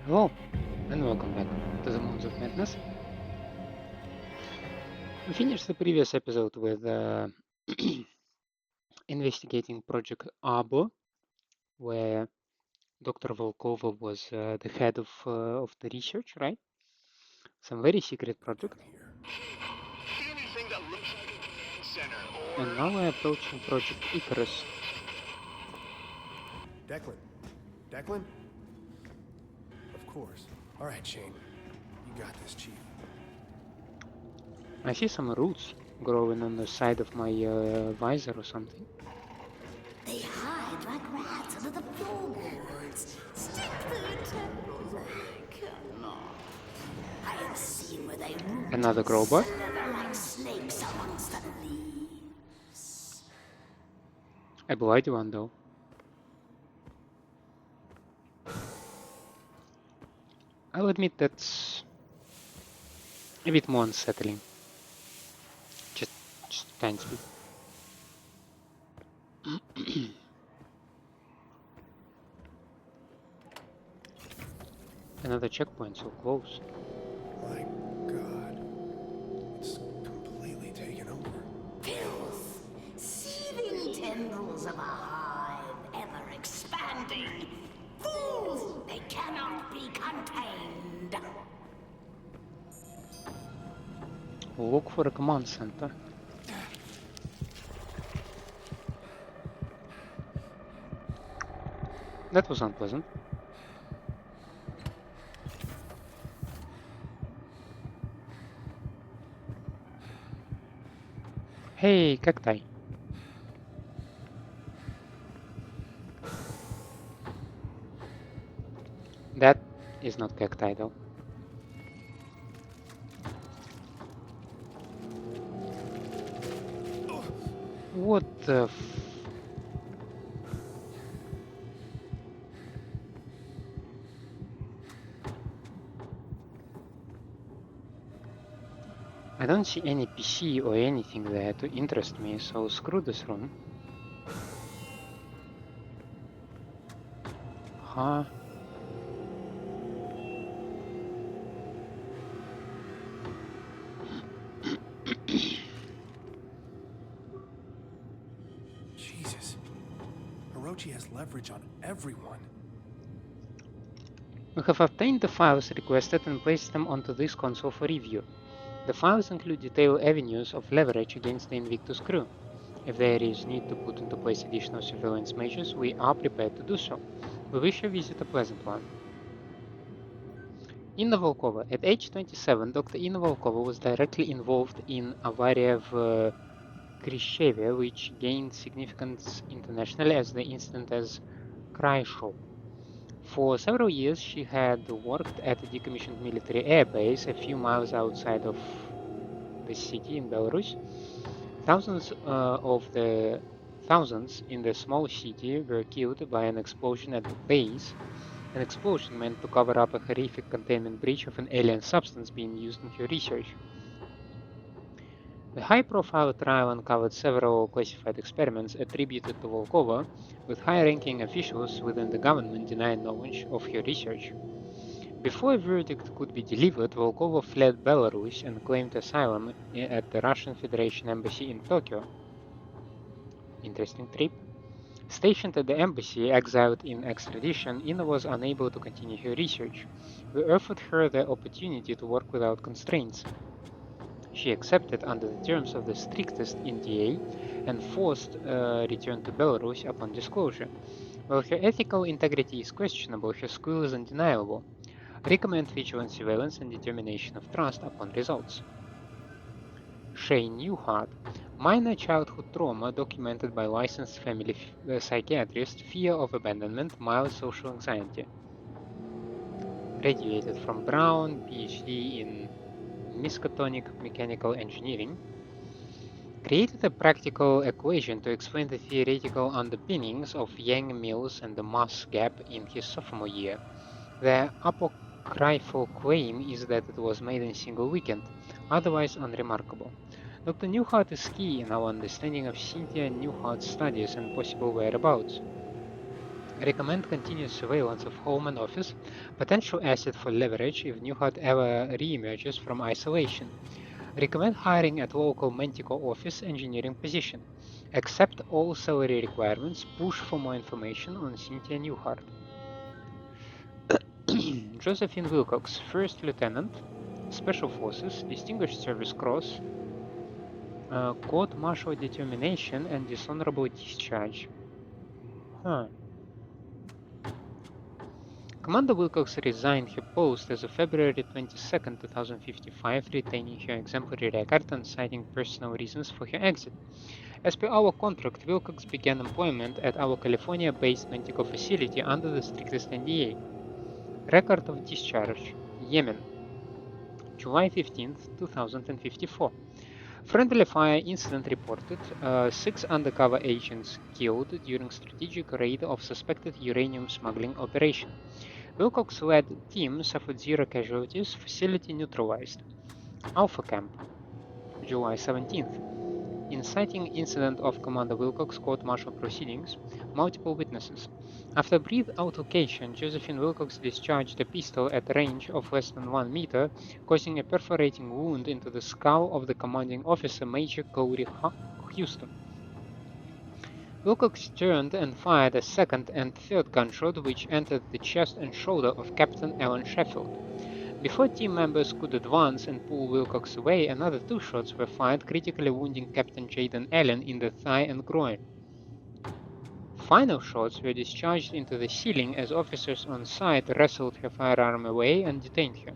Hello, and welcome back to the Moons of Madness. We finished the previous episode with investigating Project Abo, where Dr. Volkova was the head of the research, right? Some very secret project. And now we're approaching Project Icarus. Declan? Declan? Of course. Alright, Shane. You got this, Chief. I see some roots growing on the side of my visor or something. They hide like rats under the floorboards. Stick their tendrils. I cannot. I have seen where they root Another and crowbar. slither like snakes amongst the leaves. A bloody one though. I'll admit that's a bit more unsettling. Just a tiny bit. Another checkpoint so close. My God. It's completely taken over. Filth. Seething tendrils of a hive, ever expanding. Fools! They cannot be contained. Look for a command center. That was unpleasant. Hey, cacti. That is not cacti though. What the f... I don't see any PC or anything there to interest me, so screw this room. Huh? Jesus. Orochi has leverage on everyone. We have obtained the files requested and placed them onto this console for review. The files include detailed avenues of leverage against the Invictus crew. If there is need to put into place additional surveillance measures, we are prepared to do so. We wish your visit a pleasant one. Inna Volkova. At age 27, Dr. Inna Volkova was directly involved in Avaria в Krishevia, which gained significance internationally as the incident as Kryshov. For several years, she had worked at a decommissioned military air base a few miles outside of the city in Belarus. Thousands in the small city were killed by an explosion at the base. An explosion meant to cover up a horrific containment breach of an alien substance being used in her research. The high-profile trial uncovered several classified experiments attributed to Volkova, with high-ranking officials within the government denying knowledge of her research. Before a verdict could be delivered, Volkova fled Belarus and claimed asylum at the Russian Federation Embassy in Tokyo. Interesting trip. Stationed at the embassy, exiled in extradition, Inna was unable to continue her research. We offered her the opportunity to work without constraints. She accepted under the terms of the strictest NDA and forced return to Belarus upon disclosure. While her ethical integrity is questionable, her skill is undeniable. Recommend vigilant surveillance and determination of trust upon results. Shane Newhart. Minor childhood trauma documented by licensed family psychiatrist, fear of abandonment, mild social anxiety. Graduated from Brown, PhD in Miskatonic Mechanical Engineering. Created a practical equation to explain the theoretical underpinnings of Yang Mills and the mass gap in his sophomore year. The apocryphal claim is that it was made in a single weekend, otherwise unremarkable. Dr. Newhart is key in our understanding of Cynthia Newhart's studies and possible whereabouts. Recommend continuous surveillance of home and office, potential asset for leverage if Newhart ever re-emerges from isolation. Recommend hiring at local Manticore office engineering position. Accept all salary requirements. Push for more information on Cynthia Newhart. Josephine Wilcox, First Lieutenant, Special Forces, Distinguished Service Cross, Court-Martial Determination, and Dishonorable Discharge. Huh. Commander Wilcox resigned her post as of February 22, 2055, retaining her exemplary record and citing personal reasons for her exit. As per our contract, Wilcox began employment at our California-based Manticore facility under the strictest NDA. Record of discharge: Yemen, July 15, 2054. Friendly fire incident reported. 6 undercover agents killed during strategic raid of suspected uranium smuggling operation. Wilcox-led team suffered 0 casualties. Facility neutralized. Alpha Camp, July 17th. Inciting incident of Commander Wilcox court-martial proceedings. Multiple witnesses. After brief altercation, Josephine Wilcox discharged a pistol at a range of less than 1 meter, causing a perforating wound into the skull of the commanding officer, Major Corey Houston. Wilcox turned and fired a second and third gunshot, which entered the chest and shoulder of Captain Alan Sheffield. Before team members could advance and pull Wilcox away, another 2 shots were fired, critically wounding Captain Jaden Allen in the thigh and groin. Final shots were discharged into the ceiling as officers on site wrestled her firearm away and detained her.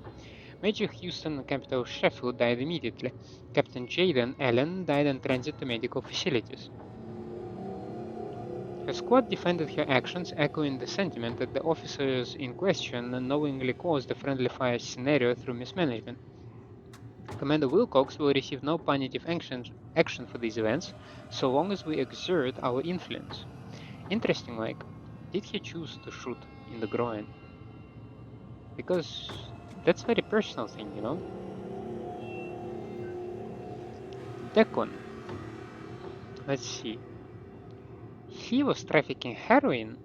Major Houston and Captain Sheffield died immediately. Captain Jaden Allen died in transit to medical facilities. Her squad defended her actions, echoing the sentiment that the officers in question knowingly caused a friendly fire scenario through mismanagement. Commander Wilcox will receive no punitive action for these events, so long as we exert our influence. Interesting, like, did he choose to shoot in the groin? Because that's a very personal thing, you know? Decon. Let's see. He was trafficking heroin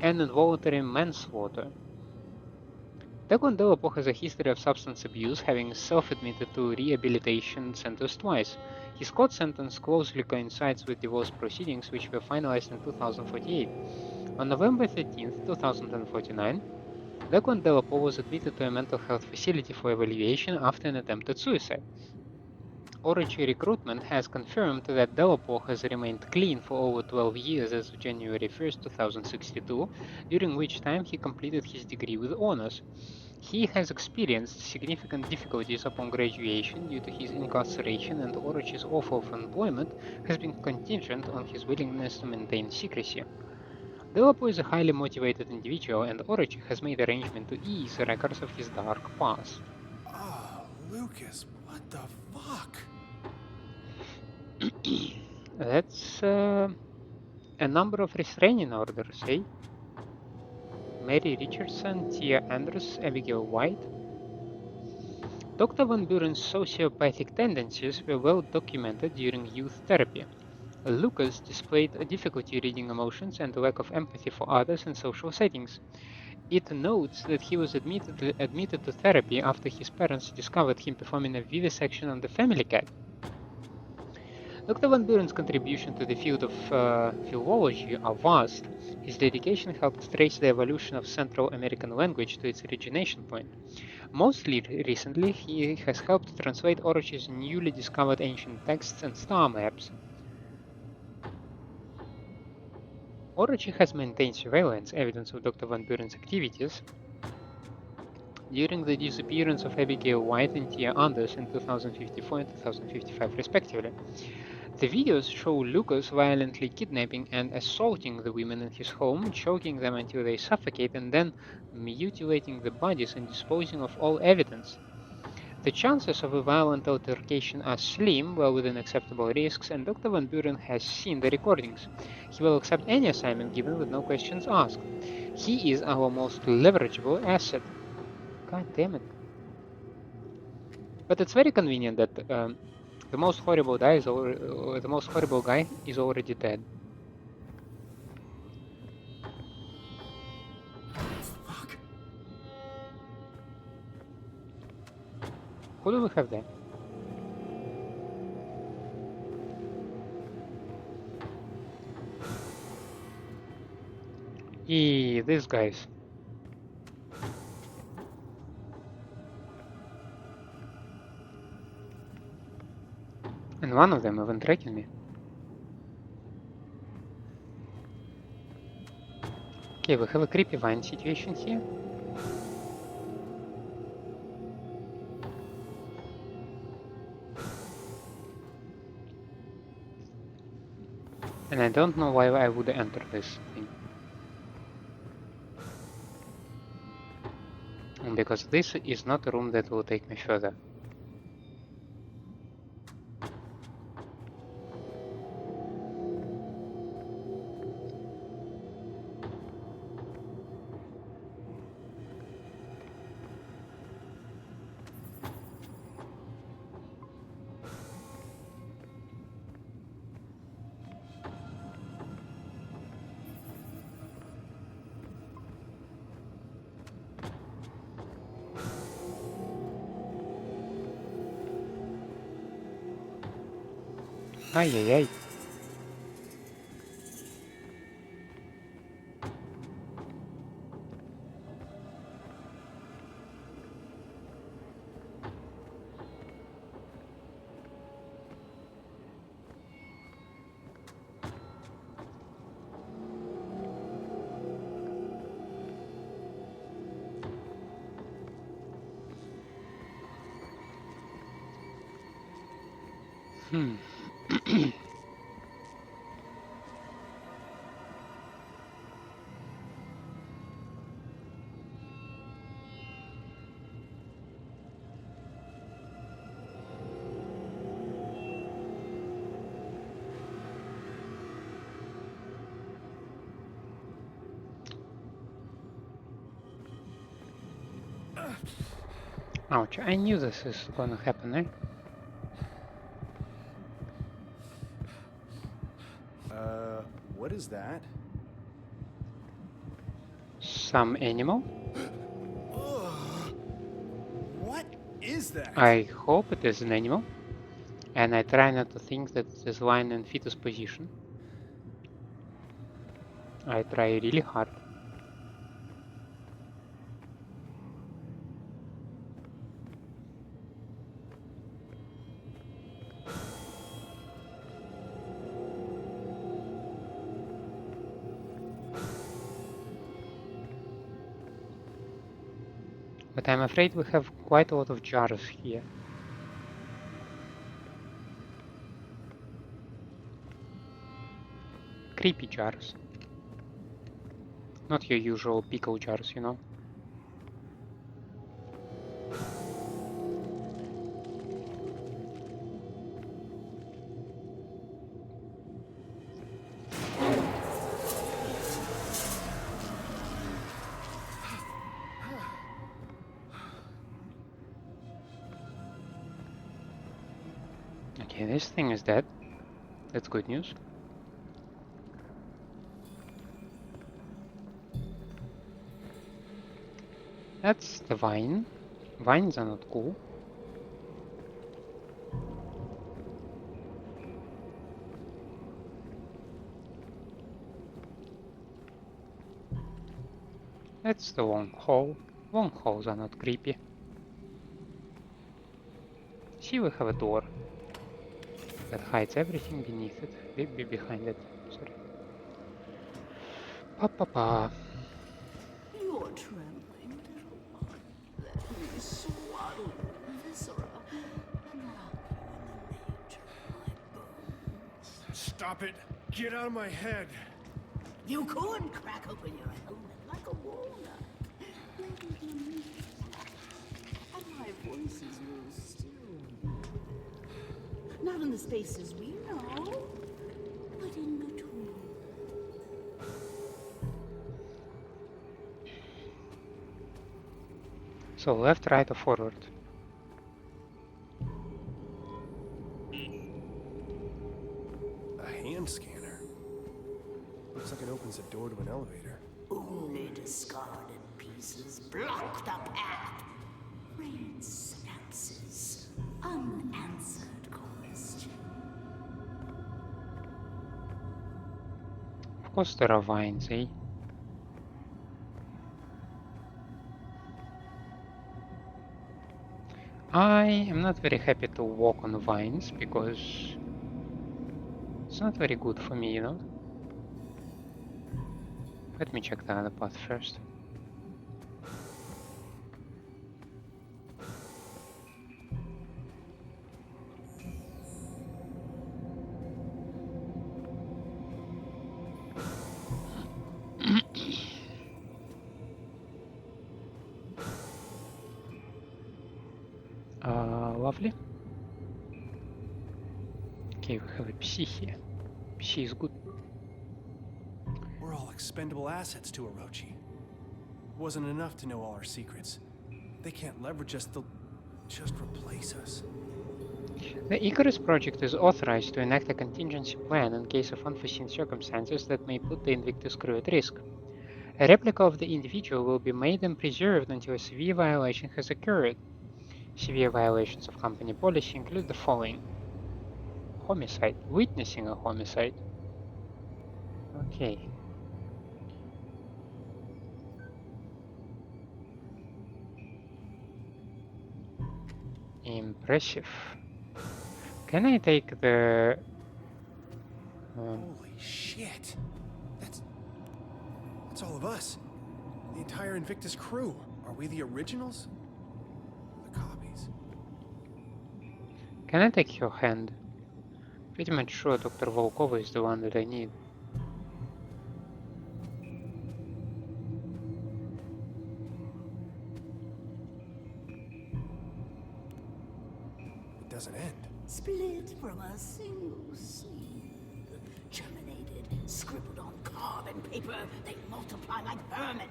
and involuntary manslaughter. Declan Delapo has a history of substance abuse, having self-admitted to rehabilitation centers twice. His court sentence closely coincides with divorce proceedings, which were finalized in 2048. On November 13, 2049, Declan Delapo was admitted to a mental health facility for evaluation after an attempted suicide. Orochi Recruitment has confirmed that Delapo has remained clean for over 12 years as of January 1, 2062, during which time he completed his degree with honors. He has experienced significant difficulties upon graduation due to his incarceration, and Orochi's offer of employment has been contingent on his willingness to maintain secrecy. Delapo is a highly motivated individual, and Orochi has made arrangements to ease the records of his dark past. Oh, Lucas, what the fuck? That's a number of restraining orders, eh? Mary Richardson, Tia Andrews, Abigail White. Dr. Van Buren's sociopathic tendencies were well documented during youth therapy. Lucas displayed a difficulty reading emotions and a lack of empathy for others in social settings. It notes that he was admitted to therapy after his parents discovered him performing a vivisection on the family cat. Dr. Van Buren's contribution to the field of philology are vast. His dedication helped trace the evolution of Central American language to its origination point. Mostly recently, he has helped translate Orochi's newly discovered ancient texts and star maps. Orochi has maintained surveillance evidence of Dr. Van Buren's activities during the disappearance of Abigail White and Tia Anders in 2054 and 2055 respectively. The videos show Lucas violently kidnapping and assaulting the women in his home, choking them until they suffocate, and then mutilating the bodies and disposing of all evidence. The chances of a violent altercation are slim, well within acceptable risks, and Dr. Van Buren has seen the recordings. He will accept any assignment given with no questions asked. He is our most leverageable asset. God damn it. But it's very convenient that the most horrible guy is already dead. Who do we have there? These guys. And one of them even tracking me. Okay, we have a creepy vine situation here. And I don't know why I would enter this thing. Because this is not a room that will take me further. Ay, ay, ay. Ouch, I knew this is gonna happen, eh? What is that? Some animal? What is that? I hope it is an animal. And I try not to think that it is lying in fetus position. I try really hard. But I'm afraid we have quite a lot of jars here. Creepy jars. Not your usual pickle jars, you know. Okay, this thing is dead. That's good news. That's the vine. Vines are not cool. That's the long hall. Long halls are not creepy. See, we have a door that hides everything beneath it. Behind it. Sorry. Pa pa pa. You're trembling, little one. Let me swallow your viscera and lock you in the nature of my bones. Stop it! Get out of my head! You could crack open your helmet like a walnut. And my voice is real still. Not in the spaces we know, but in between. So left, right, or forward? A hand scanner. Looks like it opens the door to an elevator. Only discarded pieces block the path. Rain synapses. course there are vines, eh? I am not very happy to walk on vines because it's not very good for me, you know? Let me check the other path first. Lovely. Okay, we have a PC here. PC is good. We're all expendable assets to Orochi. It wasn't enough to know all our secrets. They can't leverage us, they'll just replace us. The Icarus project is authorized to enact a contingency plan in case of unforeseen circumstances that may put the Invictus crew at risk. A replica of the individual will be made and preserved until a severe violation has occurred. Severe violations of company policy include the following: homicide, witnessing a homicide. Okay. Impressive. Can I take the... Holy shit! That's all of us. The entire Invictus crew. Are we the originals? Or the copies? Can I take your hand? Pretty much sure Dr. Volkova is the one that I need. It doesn't end. Split from a single seed. Germinated, scribbled on carbon paper, they multiply like vermin.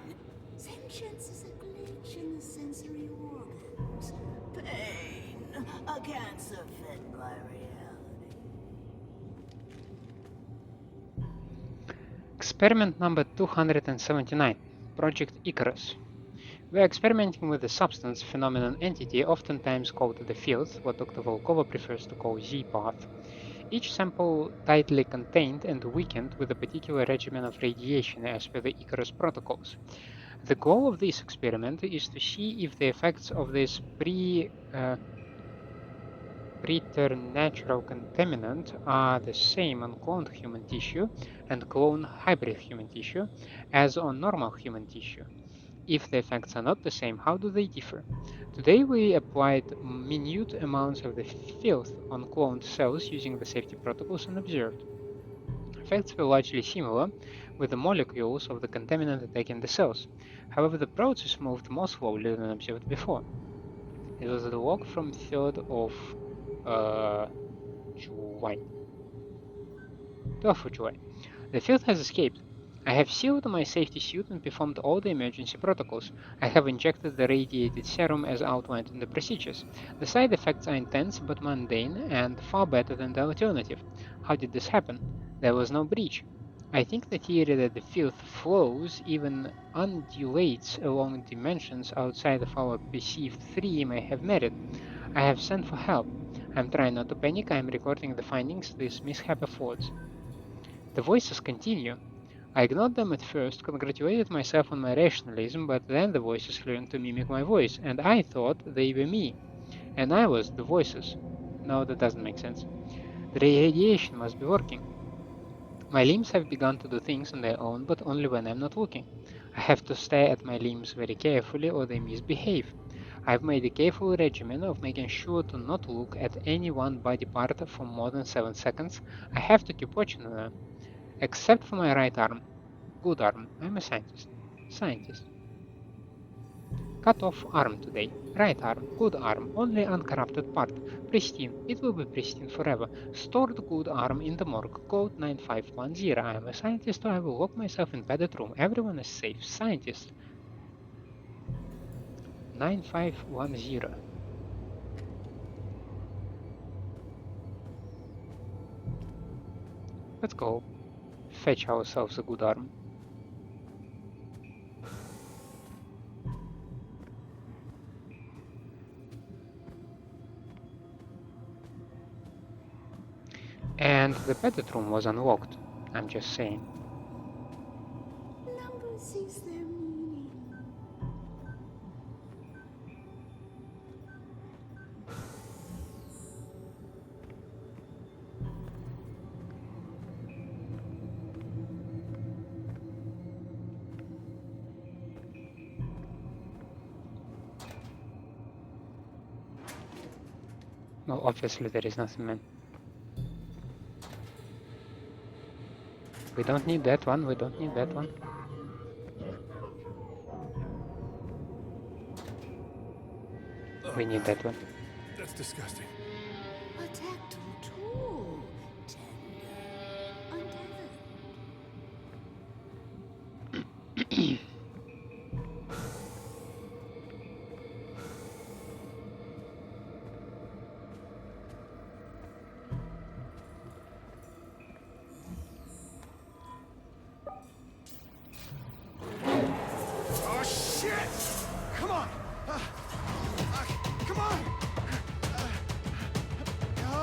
Sentience is a glitch in the sensory organs. Pain, a cancer fed by reality. Experiment number 279, Project Icarus. We are experimenting with a substance phenomenon entity, oftentimes called the field, what Dr. Volkova prefers to call Z-path. Each sample tightly contained and weakened with a particular regimen of radiation as per the Icarus protocols. The goal of this experiment is to see if the effects of this preternatural contaminant are the same on cloned human tissue and clone hybrid human tissue as on normal human tissue. If the effects are not the same, how do they differ? Today we applied minute amounts of the filth on cloned cells using the safety protocols and observed. Effects were largely similar, with the molecules of the contaminant attacking the cells. However, the process moved more slowly than observed before. It was the log from 3rd of July. 12th of July. The field has escaped. I have sealed my safety suit and performed all the emergency protocols. I have injected the radiated serum as outlined in the procedures. The side effects are intense but mundane and far better than the alternative. How did this happen? There was no breach. I think the theory that the field flows, even undulates along dimensions outside of our perceived three may have merit. I have sent for help. I am trying not to panic. I am recording the findings this mishap affords. The voices continue. I ignored them at first, congratulated myself on my rationalism, but then the voices learned to mimic my voice, and I thought they were me. And I was the voices. No, that doesn't make sense. The radiation must be working. My limbs have begun to do things on their own, but only when I'm not looking. I have to stare at my limbs very carefully or they misbehave. I've made a careful regimen of making sure to not look at any one body part for more than 7 seconds. I have to keep watching them. Except for my right arm. Good arm. I'm a scientist. Scientist. Cut off arm today. Right arm. Good arm. Only uncorrupted part. Pristine. It will be pristine forever. Stored good arm in the morgue. Code 9510. I am a scientist, so I will lock myself in padded room. Everyone is safe. Scientist. 9510. Let's go. Fetch ourselves a good arm. And the padded room was unlocked. I'm just saying. Well, obviously there is nothing, man. We don't need that one, we don't need that one. We need that one. That's disgusting. A tactile tool. Tender. Untethered. Oh shit! Come on! Come on! Come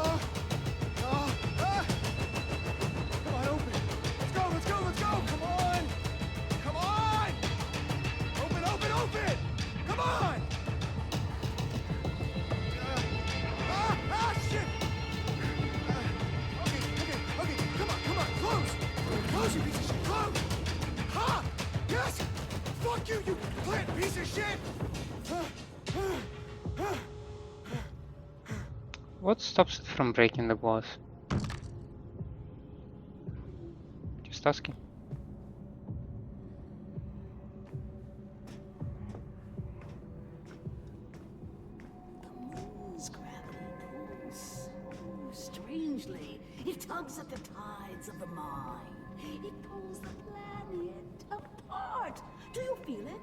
on, open it! Let's go! Let's go! Let's go! Come on! Come on! Open! Open! Open! Come on! Shit! Okay. Come on! Close! Close, you piece of shit! Close! Ha! Yes! Fuck you, you plant piece of shit! What stops it from breaking the glass? Just asking. The moon's gravity pulls so strangely. It tugs at the tides of the mind. It pulls the planet apart. Do you feel it?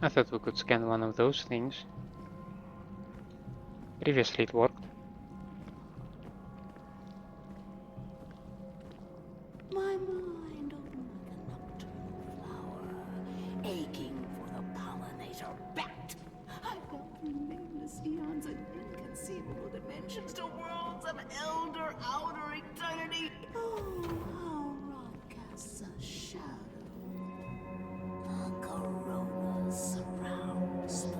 I thought we could scan one of those things. Previously it worked. My mind open like a nocturnal flower, aching for the pollinator bat. I felt through nameless eons and inconceivable dimensions to worlds of elder outer eternity. Oh, how rock casts a shadow. The corona surrounds the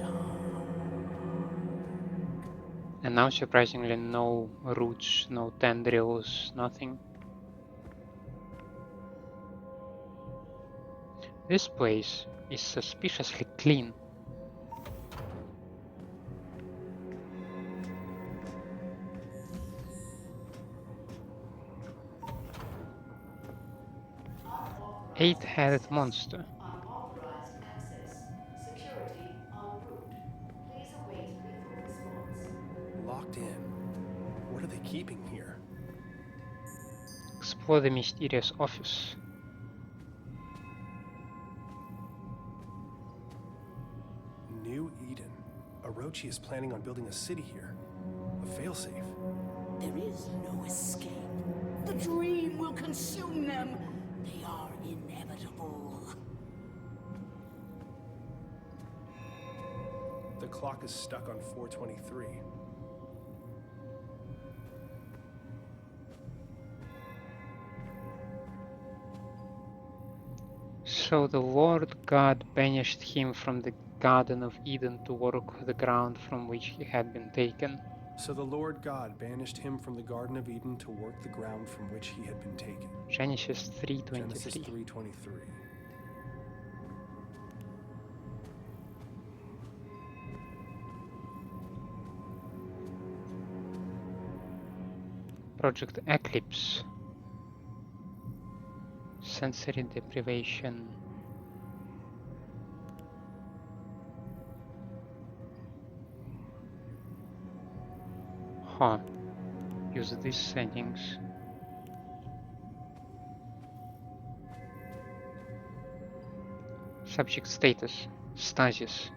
dark. And now surprisingly no roots, no tendrils, nothing. This place is suspiciously clean. Eight-headed monster. Unauthorized access. Security en route. Please await lethal response. Locked in. What are they keeping here? Explore the mysterious office. New Eden. Orochi is planning on building a city here. A failsafe. There is no escape. The dream will consume them. They are inevitable. The clock is stuck on 423. So the Lord God banished him from the Garden of Eden to work the ground from which he had been taken. So the Lord God banished him from the Garden of Eden to work the ground from which he had been taken. Genesis Genesis 3:23. 3:23. Project Eclipse. Sensory deprivation. Huh. Use these settings. Subject status. Stasis.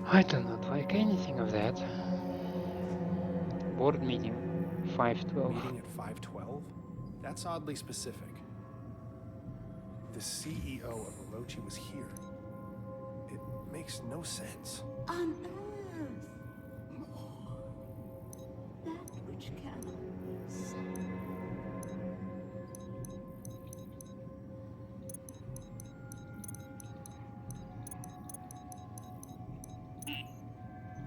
I do not like anything of that. Board meeting. 512. Meeting at 512? That's oddly specific. The CEO of Orochi was here. It makes no sense. On Earth, more. That which cannot be seen.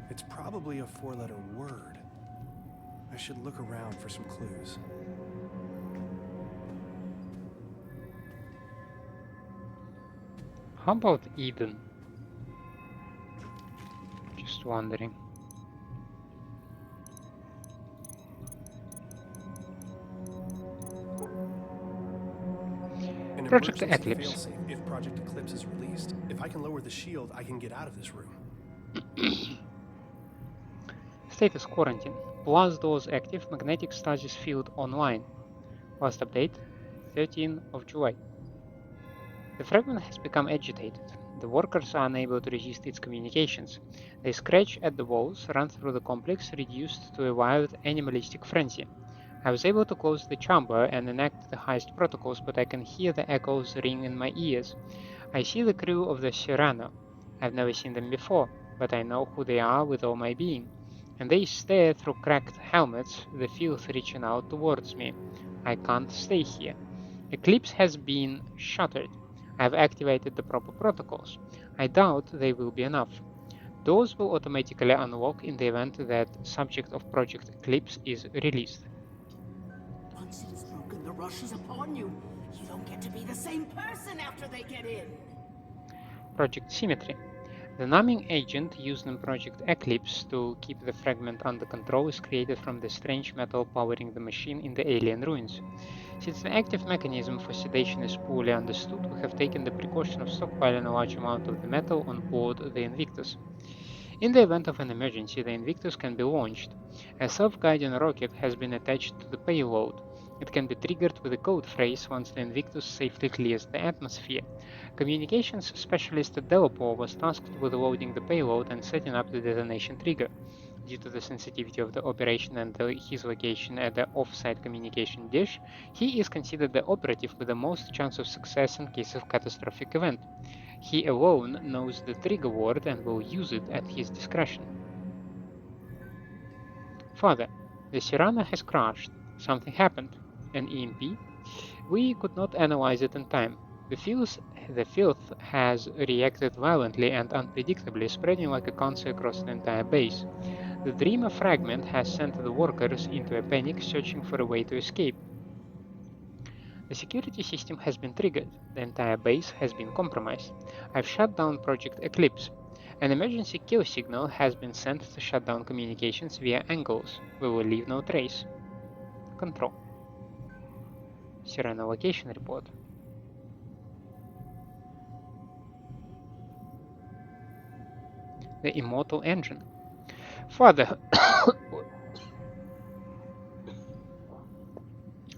It's probably a four-letter word. I should look around for some clues. How about Eden? Just wondering. An Project emergency Eclipse. failsafe if Project Eclipse is released. If I can lower the shield, I can get out of this room. Status quarantine. Plus doors active. Magnetic stasis field online. Last update, 13th of July. The fragment has become agitated. The workers are unable to resist its communications. They scratch at the walls, run through the complex, reduced to a wild animalistic frenzy. I was able to close the chamber and enact the highest protocols, but I can hear the echoes ring in my ears. I see the crew of the Cyrano. I've never seen them before, but I know who they are with all my being. And they stare through cracked helmets, the filth reaching out towards me. I can't stay here. Eclipse has been shattered. I have activated the proper protocols. I doubt they will be enough. Doors will automatically unlock in the event that subject of Project Eclipse is released. Once it is broken, the rush is upon you. You don't get to be the same person after they get in. Project Symmetry. The numbing agent used in Project Eclipse to keep the fragment under control is created from the strange metal powering the machine in the alien ruins. Since the active mechanism for sedation is poorly understood, we have taken the precaution of stockpiling a large amount of the metal on board the Invictus. In the event of an emergency, the Invictus can be launched. A self-guiding rocket has been attached to the payload. It can be triggered with a code phrase once the Invictus safely clears the atmosphere. Communications specialist Delapore was tasked with loading the payload and setting up the detonation trigger. Due to the sensitivity of the operation and his location at the off-site communication dish, he is considered the operative with the most chance of success in case of catastrophic event. He alone knows the trigger word and will use it at his discretion. Father, the Cyrano has crashed. Something happened. An EMP? We could not analyze it in time. The filth has reacted violently and unpredictably, spreading like a cancer across the entire base. The Dreamer fragment has sent the workers into a panic, searching for a way to escape. The security system has been triggered. The entire base has been compromised. I've shut down Project Eclipse. An emergency kill signal has been sent to shut down communications via angles. We will leave no trace. Control. Cyrano location report. The immortal engine. Father,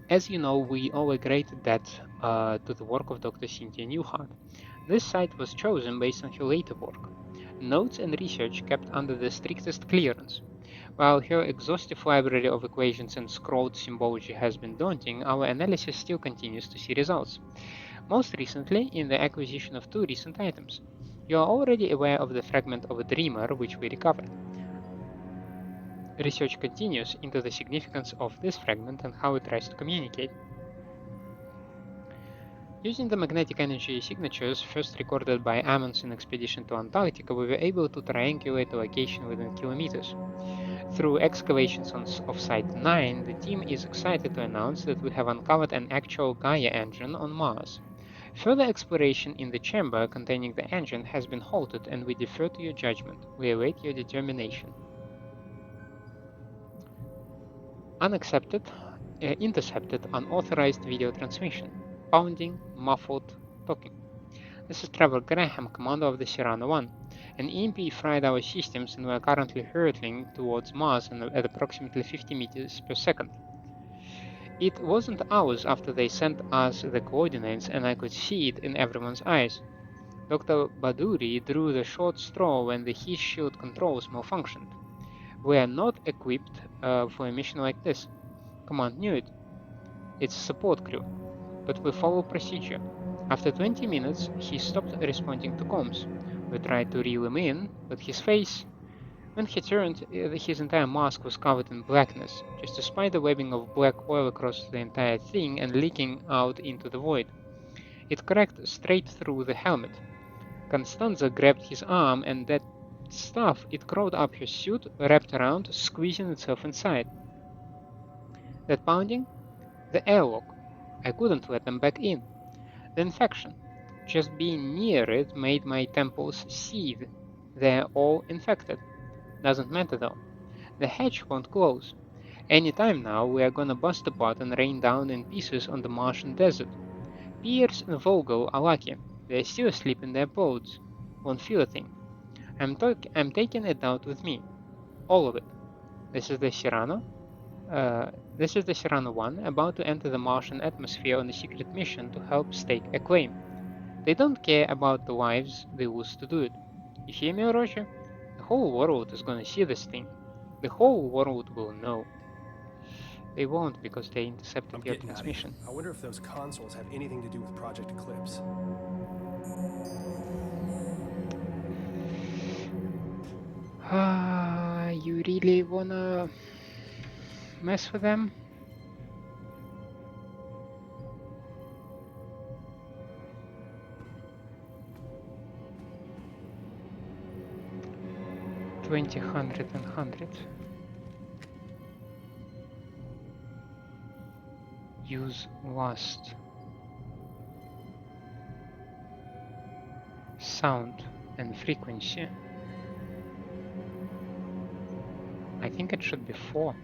as you know, we owe a great debt to the work of Dr. Cynthia Newhart. This site was chosen based on her later work. Notes and research kept under the strictest clearance. While her exhaustive library of equations and scrolled symbology has been daunting, our analysis still continues to see results. Most recently, in the acquisition of two recent items. You are already aware of the fragment of a dreamer which we recovered. Research continues into the significance of this fragment and how it tries to communicate. Using the magnetic energy signatures first recorded by Amundsen expedition to Antarctica, we were able to triangulate the location within kilometers. Through excavations of Site 9, the team is excited to announce that we have uncovered an actual Gaia engine on Mars. Further exploration in the chamber containing the engine has been halted, and we defer to your judgment. We await your determination. Intercepted unauthorized video transmission. Pounding, muffled, talking. This is Trevor Graham, commander of the Cyrano 1. An EMP fried our systems and we are currently hurtling towards Mars at approximately 50 meters per second. It wasn't hours after they sent us the coordinates and I could see it in everyone's eyes. Dr. Baduri drew the short straw when the heat shield controls malfunctioned. We are not equipped for a mission like this. Command knew it. It's a support crew, but we follow procedure. After 20 minutes, he stopped responding to comms. We tried to reel him in, but his face... When he turned, his entire mask was covered in blackness, just a spider webbing of black oil across the entire thing and leaking out into the void. It cracked straight through the helmet. Constanza grabbed his arm and that stuff, it crawled up her suit, wrapped around, squeezing itself inside. That pounding? The airlock. I couldn't let them back in. The infection. Just being near it made my temples seethe. They're all infected. Doesn't matter though. The hatch won't close. Any time now we are gonna bust apart and rain down in pieces on the Martian desert. Pierce and Vogel are lucky. They're still asleep in their pods. Won't feel a thing. I'm taking it out with me. All of it. This is the Cyrano. This is the Cyrano 1 about to enter the Martian atmosphere on a secret mission to help stake a claim. They don't care about the lives they lose to do it. You hear me, Orochi? The whole world is gonna see this thing. The whole world will know. They won't because they intercepted I'm your getting out of here. transmission. I wonder if those consoles have anything to do with Project Eclipse. You really wanna mess with them? $20, $100, and $100. Use last. Sound and frequency. I think it should be 4.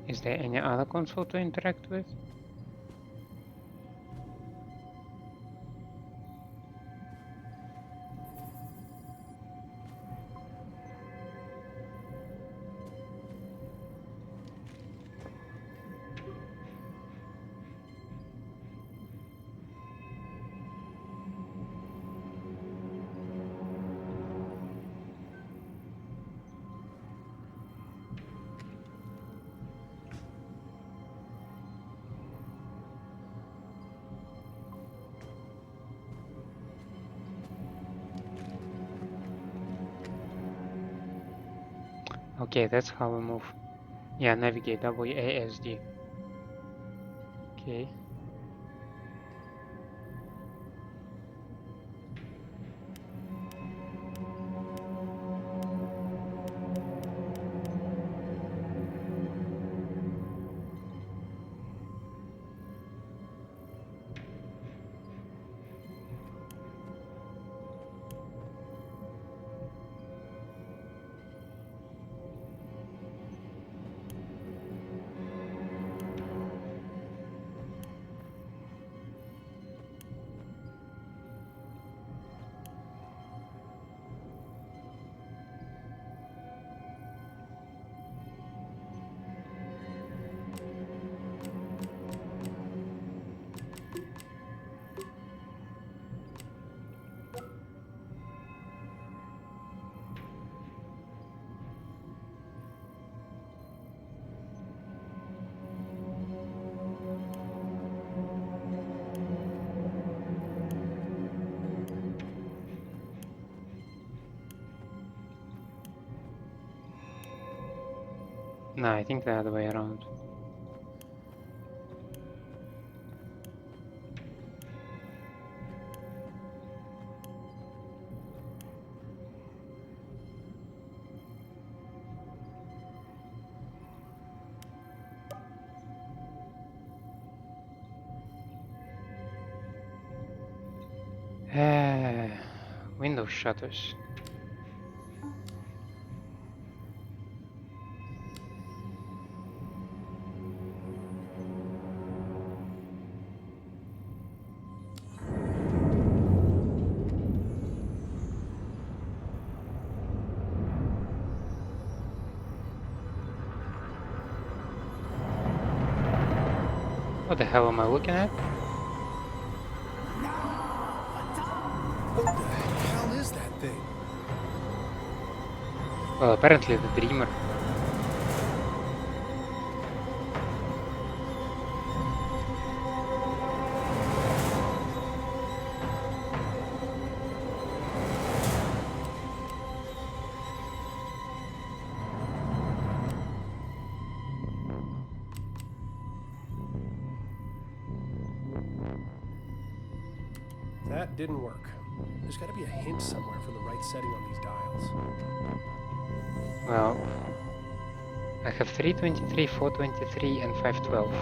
Is there any other console to interact with? Okay, that's how we move. Yeah, navigate WASD. Okay. No, I think the other way around. Window shutters. What the hell am I looking at? What the hell is that thing? Well, apparently the Dreamer. That didn't work. There's got to be a hint somewhere for the right setting on these dials. Well, I have 323, 423, and 512.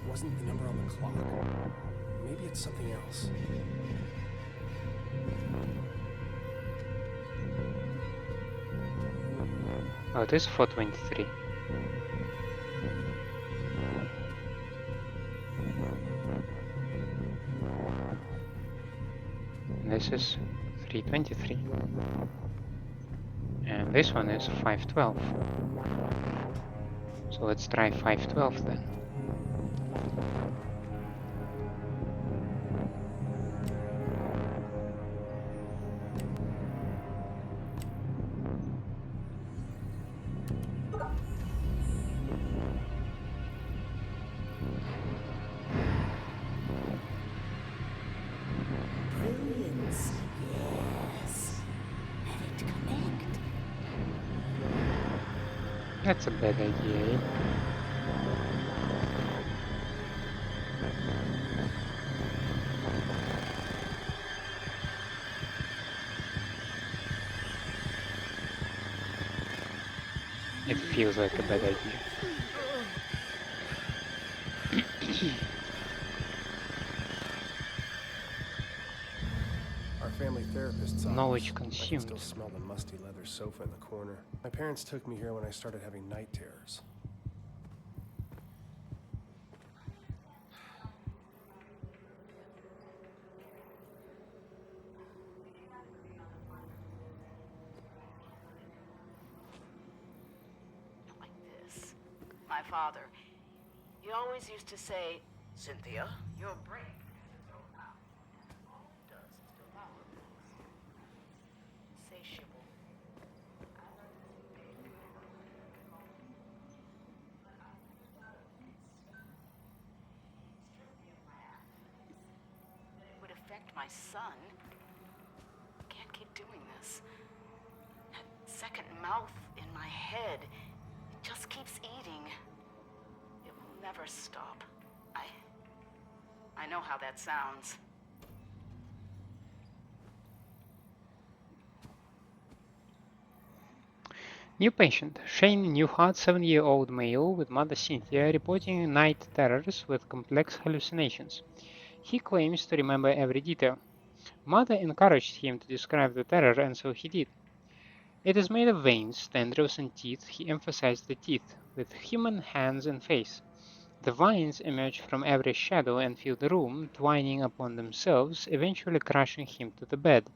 Wasn't the number on the clock. Maybe it's something else. Oh, it is 423. And this is 323. And this one is 512. So let's try 512 then. Brilliance. Yes. Let it connect. That's a bad idea, eh? It feels like a bad idea. Our family therapist's Knowledge office. I can consumed. still smell the musty leather sofa in the corner. My parents took me here when I started having night terrors. Like this. My father, he always used to say, Cynthia, your brain isn't so loud. All it does is devour things. Insatiable. It would affect my son. Can't keep doing this. That second mouth in my head, it just keeps eating. It will never stop. I know how that sounds. New patient. Shane Newhart, 7-year-old male with mother Cynthia, reporting night terrors with complex hallucinations. He claims to remember every detail. Mother encouraged him to describe the terror, and so he did. It is made of veins, tendrils, and teeth. He emphasized the teeth, with human hands and face. The vines emerge from every shadow and fill the room, twining upon themselves, eventually crushing him to the bed.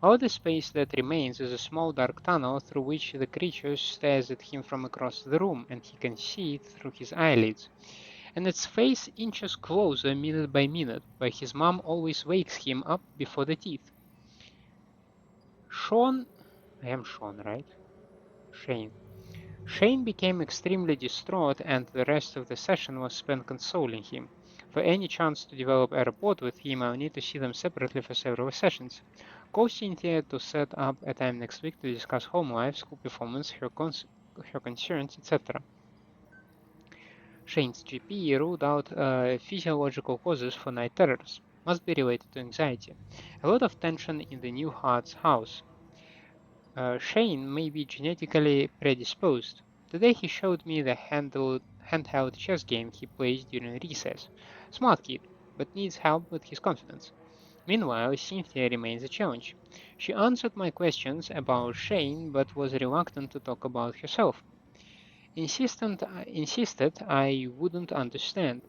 All the space that remains is a small dark tunnel through which the creature stares at him from across the room, and he can see it through his eyelids. And its face inches closer minute by minute, but his mom always wakes him up before the teeth. Sean, I am Sean, right? Shane. Shane became extremely distraught, and the rest of the session was spent consoling him. For any chance to develop a rapport with him, I'll need to see them separately for several sessions. Call Cynthia to set up a time next week to discuss home life, school performance, her concerns, etc. Shane's GP ruled out physiological causes for night terrors. Must be related to anxiety. A lot of tension in the new Hart's house. Shane may be genetically predisposed. Today he showed me the handheld chess game he plays during recess. Smart kid, but needs help with his confidence. Meanwhile, Cynthia remains a challenge. She answered my questions about Shane, but was reluctant to talk about herself. Insisted I wouldn't understand.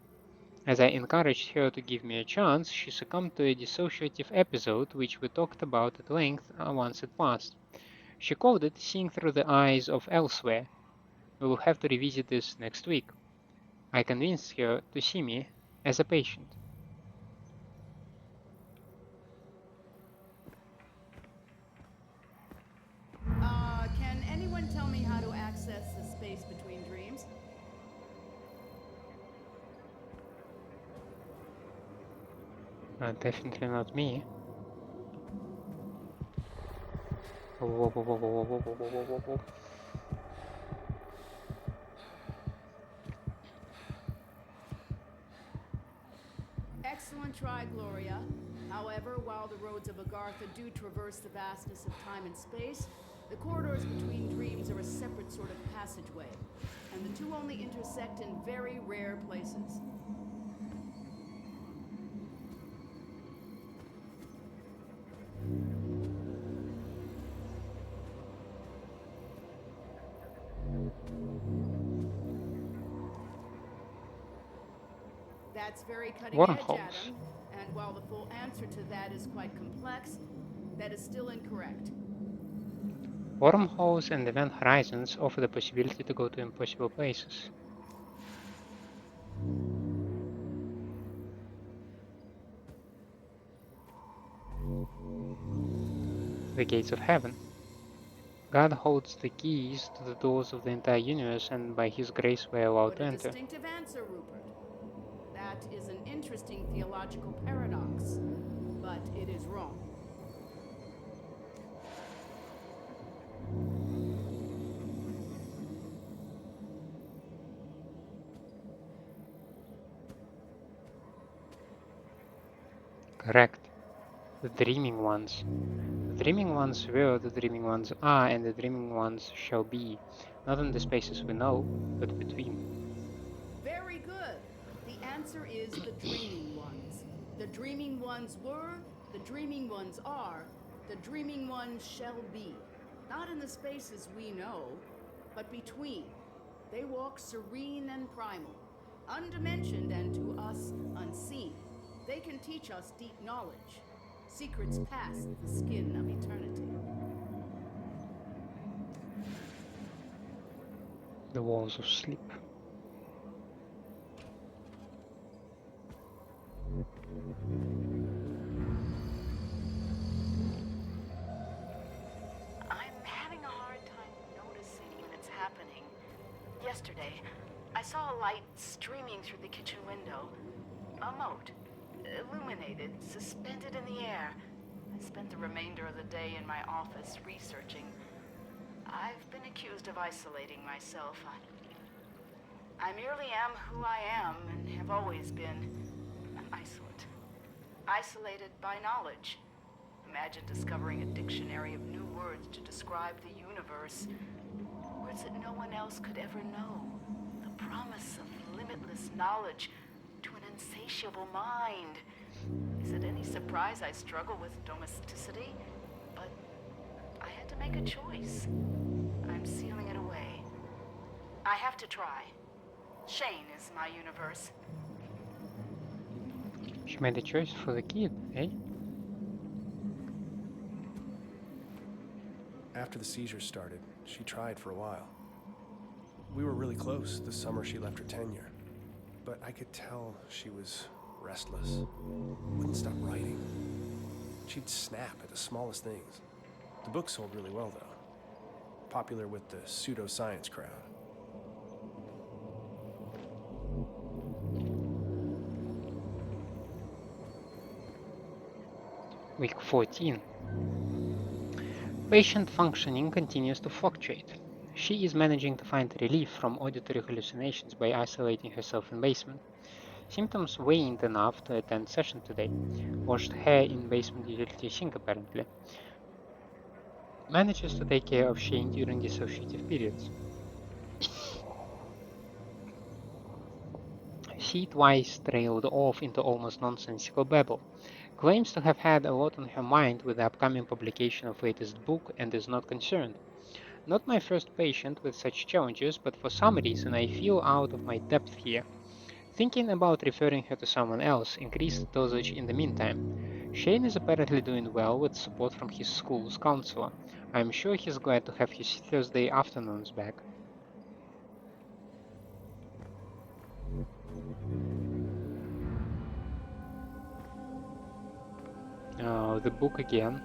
As I encouraged her to give me a chance, she succumbed to a dissociative episode which we talked about at length once it passed. She called it seeing through the eyes of elsewhere. We will have to revisit this next week. I convinced her to see me as a patient. Can anyone tell me how to access the space between dreams? Definitely not me. Whoa, whoa, whoa, whoa, whoa, whoa, whoa, whoa, whoa. Excellent try, Gloria. However, while the roads of Agartha do traverse the vastness of time and space, the corridors between dreams are a separate sort of passageway, and the two only intersect in very rare places. That's very cutting edge, Wormholes. Adam. And while the full answer to that is quite complex, that is still incorrect. Wormholes and event horizons offer the possibility to go to impossible places. The gates of heaven. God holds the keys to the doors of the entire universe, and by His grace we are allowed What to a enter. distinctive answer, Rupert. That is an interesting theological paradox, but it is wrong. Correct. The dreaming ones. The dreaming ones were, the dreaming ones are, and the dreaming ones shall be, not in the spaces we know, but between. Very good. The answer is the dreaming ones. The dreaming ones were, the dreaming ones are, the dreaming ones shall be. Not in the spaces we know, but between. They walk serene and primal, undimensioned and to us unseen. They can teach us deep knowledge, secrets past the skin of eternity. The walls of sleep. I'm having a hard time noticing when it's happening. Yesterday, I saw a light streaming through the kitchen window. A mote, illuminated, suspended in the air. I spent the remainder of the day in my office researching. I've been accused of isolating myself. I merely am who I am and have always been. Isolate. Isolated by knowledge. Imagine discovering a dictionary of new words to describe the universe. Words that no one else could ever know. The promise of limitless knowledge to an insatiable mind. Is it any surprise I struggle with domesticity? But I had to make a choice. I'm sealing it away. I have to try. Shane is my universe. She made a choice for the kid, eh? After the seizures started, she tried for a while. We were really close the summer she left her tenure. But I could tell she was restless. Wouldn't stop writing. She'd snap at the smallest things. The book sold really well, though. Popular with the pseudoscience crowd. Week 14. Patient functioning continues to fluctuate. She is managing to find relief from auditory hallucinations by isolating herself in basement. Symptoms waned enough to attend session today. Washed hair in basement utility sink apparently. Manages to take care of Shane during dissociative periods. She twice trailed off into almost nonsensical babble. Claims to have had a lot on her mind with the upcoming publication of latest book and is not concerned. Not my first patient with such challenges, but for some reason I feel out of my depth here. Thinking about referring her to someone else increased dosage in the meantime. Shane is apparently doing well with support from his school's counselor. I am sure he's glad to have his Thursday afternoons back. Oh, the book again.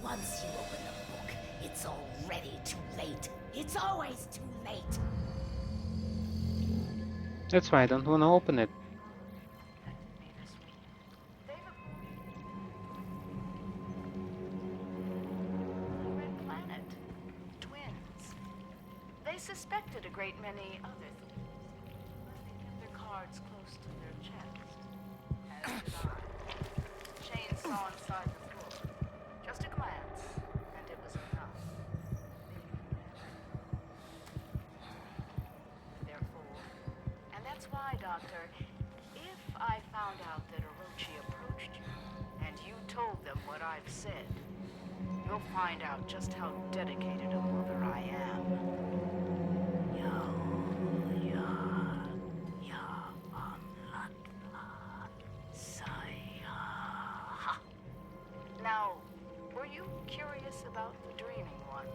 Once you open the book, it's already too late. It's always too late. That's why I don't want to open it. That could be this week. Red Planet. Twins. They suspected a great many other things, but they kept their cards close to their chest. As did I. Shane saw inside the book. Just a glance, and it was enough. Therefore, and that's why, Doctor, if I found out that Orochi approached you, and you told them what I've said, you'll find out just how dedicated a mother I am. Now, were you curious about the dreaming ones?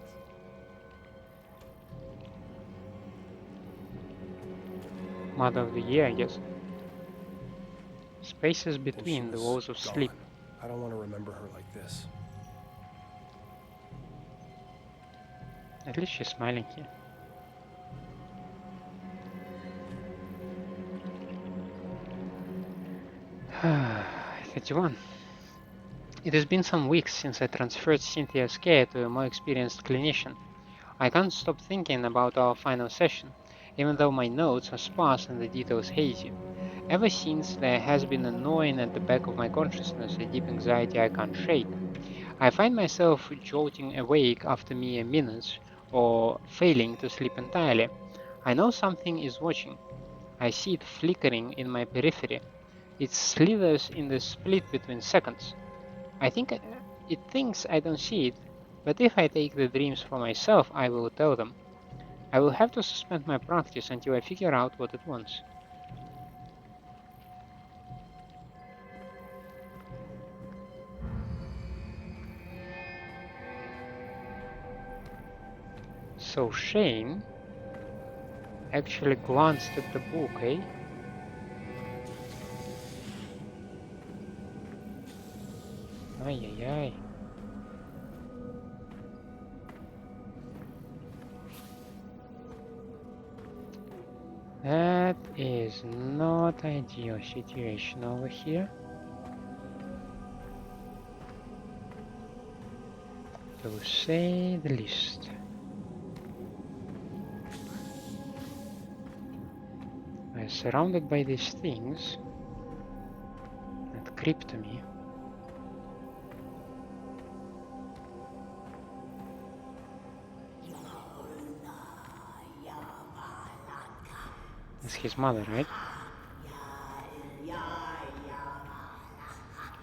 Mother of the Year, I guess. Spaces And she between the was walls of sleep. gone. I don't want to remember her like this. At least she's smiling here. Ah, 31. It has been some weeks since I transferred Cynthia's care to a more experienced clinician. I can't stop thinking about our final session, even though my notes are sparse and the details hazy. Ever since, there has been a gnawing at the back of my consciousness, a deep anxiety I can't shake. I find myself jolting awake after mere minutes, or failing to sleep entirely. I know something is watching. I see it flickering in my periphery. It slithers in the split between seconds. I think it thinks I don't see it, but if I take the dreams for myself, I will tell them. I will have to suspend my practice until I figure out what it wants. So Shane actually glanced at the book, eh? Ay, ay, ay. That is not ideal situation over here. To say the least. We're surrounded by these things that creep to me. It's his mother, right?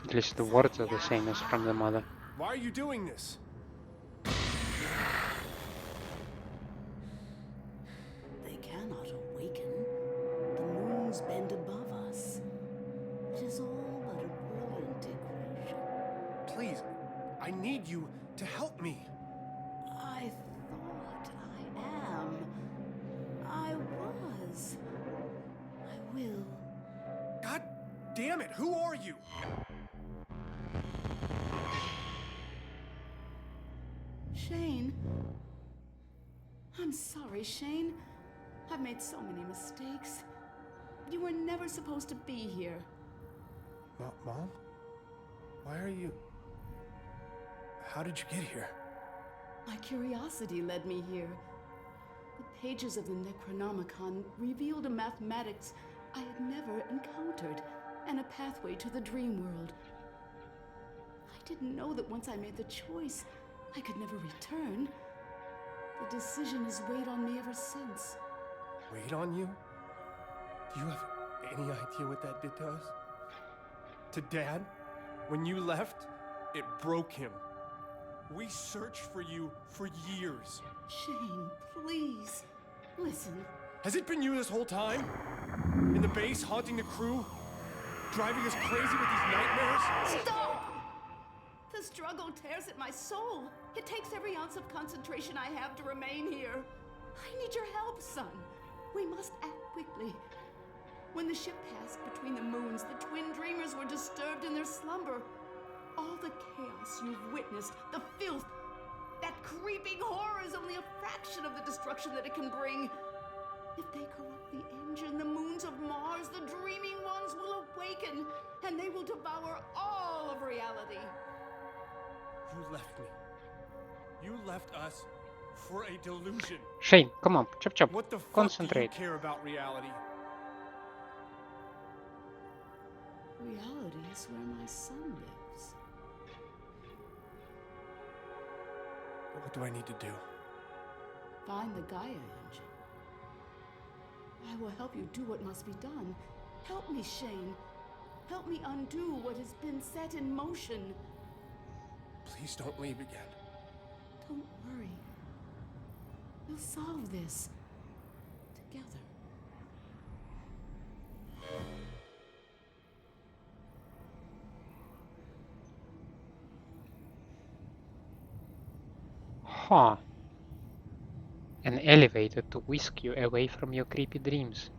At least the words are the same as from the mother. Why are you doing this? They cannot awaken. The moons bend above us. It is all but a brilliant equation. Please, I need you to help me. I thought I am. I was. I will. God damn it, who are you? Shane. I'm sorry, Shane. I've made so many mistakes. You were never supposed to be here. Mom? Why are you... How did you get here? My curiosity led me here. The pages of the Necronomicon revealed a mathematics I had never encountered, and a pathway to the dream world. I didn't know that once I made the choice, I could never return. The decision has weighed on me ever since. Weighed on you? Do you have any idea what that did to us? To Dad? When you left, it broke him. We searched for you for years. Shane, please, listen. Has it been you this whole time? In the base, haunting the crew? Driving us crazy with these nightmares? Stop! The struggle tears at my soul. It takes every ounce of concentration I have to remain here. I need your help, son. We must act quickly. When the ship passed between the moons, the twin dreamers were disturbed in their slumber. All the chaos you've witnessed, the filth, that creeping horror is only a fraction of the destruction that it can bring. If they corrupt the engine, the moons of Mars, the dreaming ones will awaken, and they will devour all of reality. You left me. You left us for a delusion. Shane, come on, chop chop. What the fuck Concentrate. do you care about reality? Reality is where my son lives. What do I need to do? Find the Gaia engine. I will help you do what must be done. Help me, Shane. Help me undo what has been set in motion. Please don't leave again. Don't worry. We'll solve this together. Huh. An elevator to whisk you away from your creepy dreams.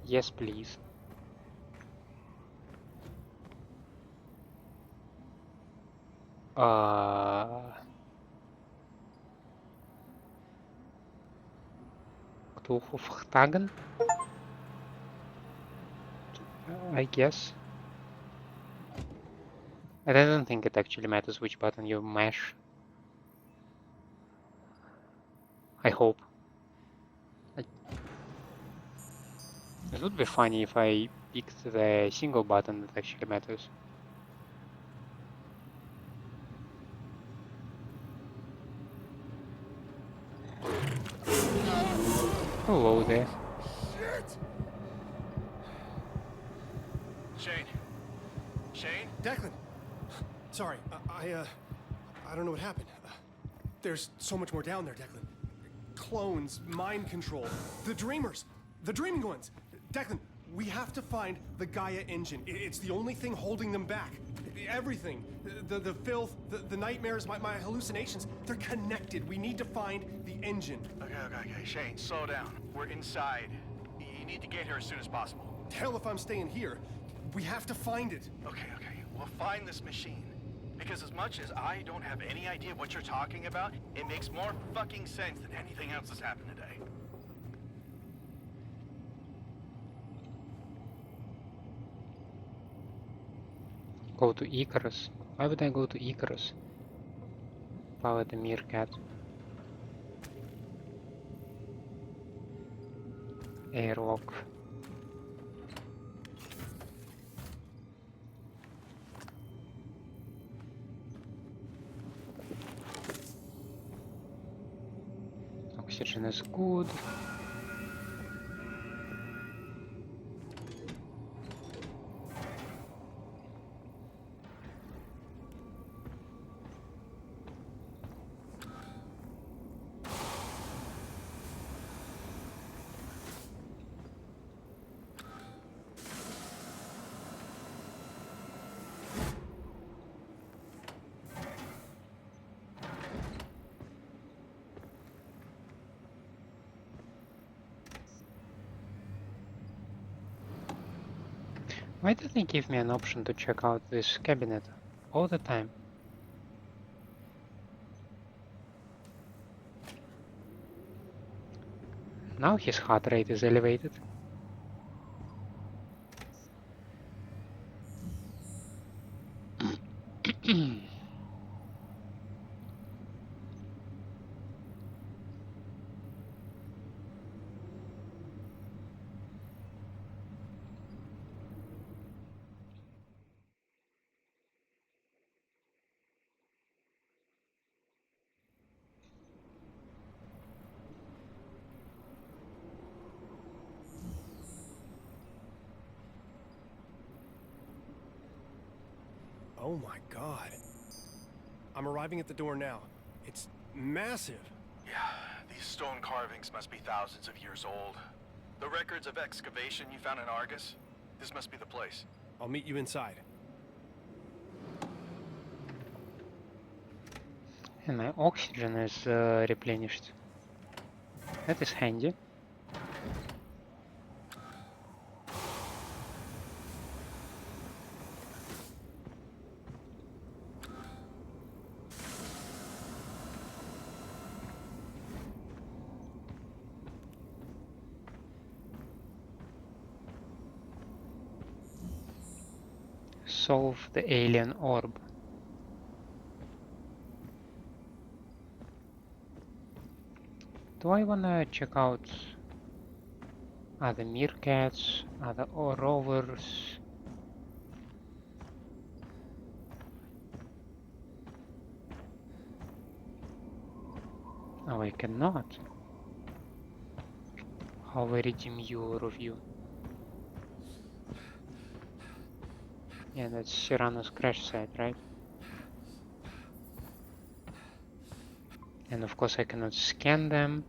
Yes, please. Ктулху-Фхтаген? I guess. I don't think it actually matters which button you mash. I hope. It would be funny if I picked the single button that actually matters. Hello there. Shit! Shane? Shane? Declan! Sorry, I don't know what happened. There's so much more down there, Declan. Clones, mind control, the dreamers, the dreaming ones. Declan, we have to find the Gaia engine. It's the only thing holding them back. Everything, the filth, the nightmares, my hallucinations, they're connected. We need to find the engine. Okay. Shane, slow down. We're inside. You need to get here as soon as possible. Hell if I'm staying here. We have to find it. Okay. We'll find this machine. Because as much as I don't have any idea what you're talking about, it makes more fucking sense than anything else that's happened today. Go to Icarus. Why would I go to Icarus? Power the meerkat. Airlock. Oxygen is good. Why don't they give me an option to check out this cabinet all the time? Now his heart rate is elevated. Oh my god. I'm arriving at the door now. It's massive. Yeah, these stone carvings must be thousands of years old. The records of excavation you found in Argus, this must be the place. I'll meet you inside. And my oxygen is replenished. That is handy. Solve the alien orb. Do I wanna check out other meerkats, other rovers? Oh, I cannot. How very demure of you. Yeah, that's Cyrano's crash site, right? And of course I cannot scan them.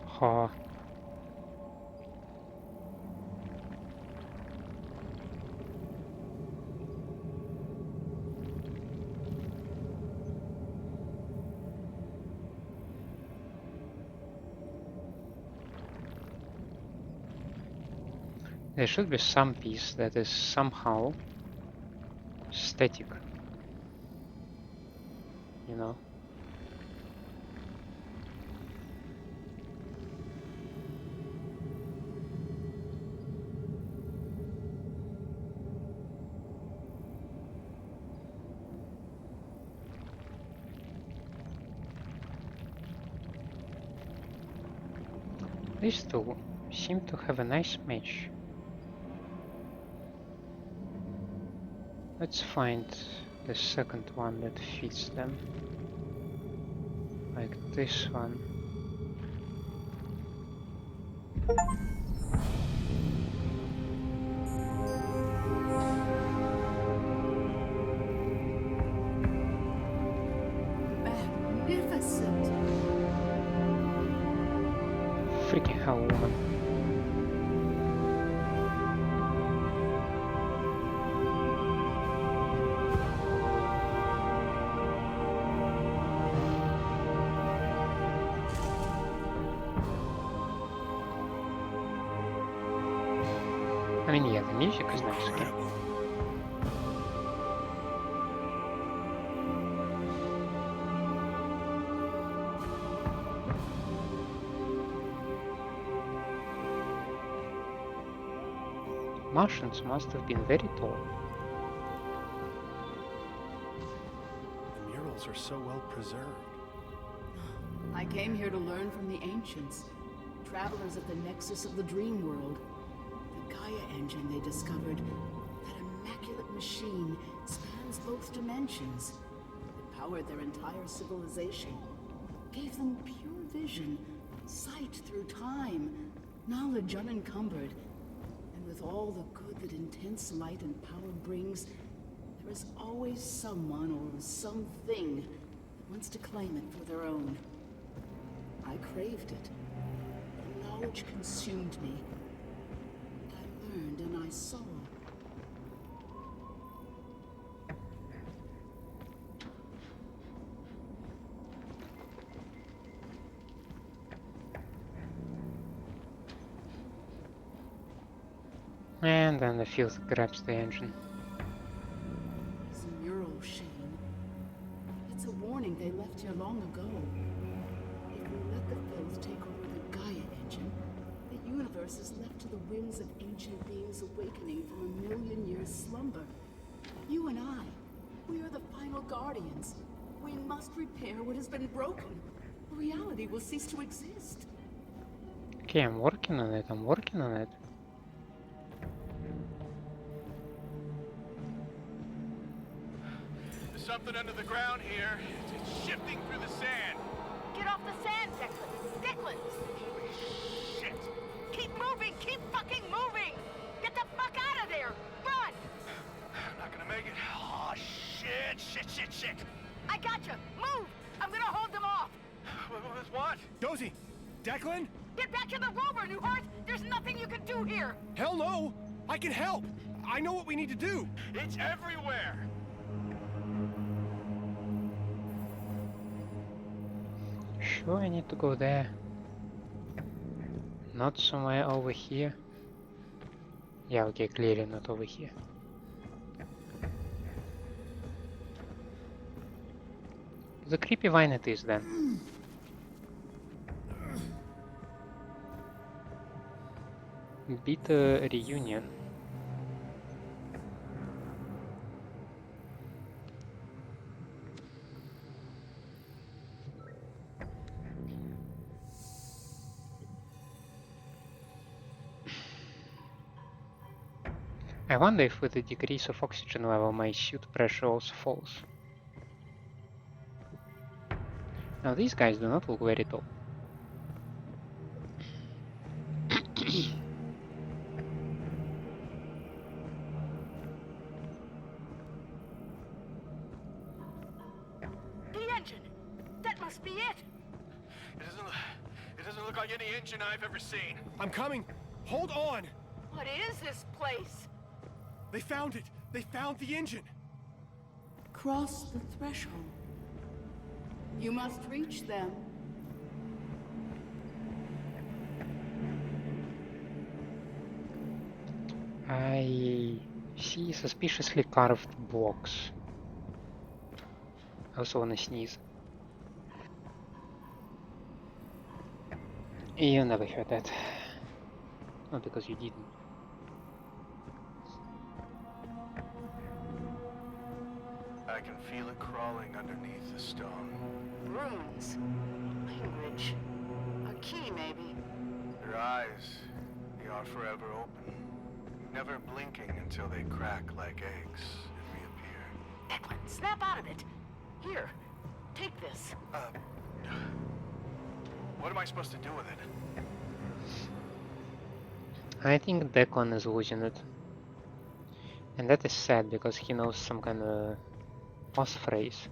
Ha. There should be some piece that is somehow static, you know? These two seem to have a nice match. Let's find the second one that fits them. Like this one. Magnificent. Freaking hell, woman. I mean, yeah, the music is nice, okay? Martians must have been very tall. The murals are so well preserved. I came here to learn from the ancients, travelers at the nexus of the dream world. The Gaia engine they discovered, that immaculate machine, spans both dimensions. It powered their entire civilization, gave them pure vision, sight through time, knowledge unencumbered. And with all the good that intense light and power brings, there is always someone or something that wants to claim it for their own. I craved it. The knowledge consumed me. And I learned and I saw. And then the filth grabs the engine. It's a mural, Shane. It's a warning they left here long ago. If we let the filth take over the Gaia engine, the universe is left to the whims of ancient beings awakening from a million-year slumber. You and I, we are the final guardians. We must repair what has been broken. Reality will cease to exist. Okay, I'm working on it, I'm working on it. There's something under the ground here. It's shifting through the sand. Get off the sand, Declan! Shit. Keep moving! Keep fucking moving! Get the fuck out of there! Run! I'm not gonna make it. Oh, shit. I gotcha! Move! I'm gonna hold them off! With what? Josie! Declan? Get back to the rover, Newhart! There's nothing you can do here! Hell no! I can help! I know what we need to do! It's everywhere. Sure, I need to go there. Not somewhere over here. Yeah, okay, clearly not over here. The creepy vine it is then. Bitter reunion. I wonder if with the decrease of oxygen level my suit pressure also falls. Now these guys do not look very tall. The engine! That must be it! It doesn't look like any engine I've ever seen. I'm coming! Hold on! What is this place? They found it! They found the engine! Cross the threshold. You must reach them. I see suspiciously carved blocks. I also wanna sneeze. You never heard that. Not because you didn't. I can feel it crawling underneath the stone. Runes. Language. A key, maybe. Their eyes, they are forever open, never blinking until they crack like eggs and reappear. Eklund, snap out of it. Here, take this. What am I supposed to do with it? I think Declan is losing it. And that is sad because he knows some kind of boss phrase.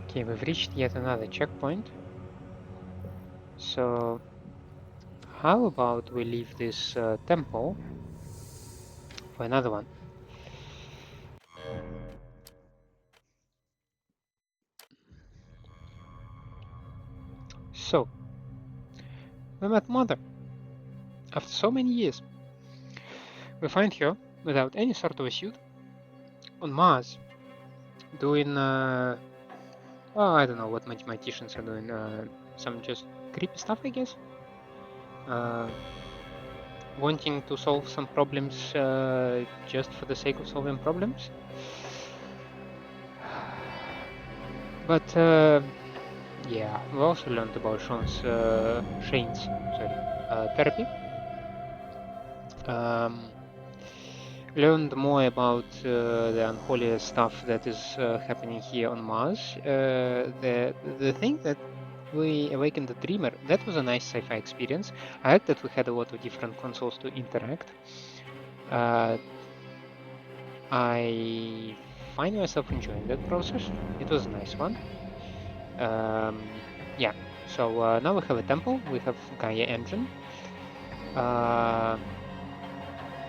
Okay, we've reached yet another checkpoint. So, how about we leave this temple for another one? So, we met Mother. After so many years, we find her without any sort of a suit on Mars, doing well, I don't know what mathematicians are doing. Some just creepy stuff, I guess. Wanting to solve some problems just for the sake of solving problems. But yeah, we also learned about Shane's therapy. Learned more about the unholy stuff that is happening here on Mars. The thing that we awakened the dreamer, that was a nice sci-fi experience. I like that we had a lot of different consoles to interact. I find myself enjoying that process. It was a nice one. Yeah, so now we have a temple, we have Gaia engine.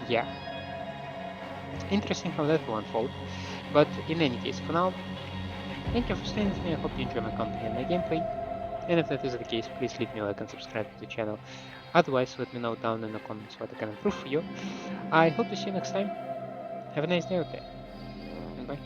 Yeah, interesting how that will unfold. But in any case, for now, thank you for staying with me. I hope you enjoy my company and my gameplay. And if that is the case, please leave me a like and subscribe to the channel. Otherwise, let me know down in the comments what I can improve for you. I hope to see you next time. Have a nice day out there. And bye.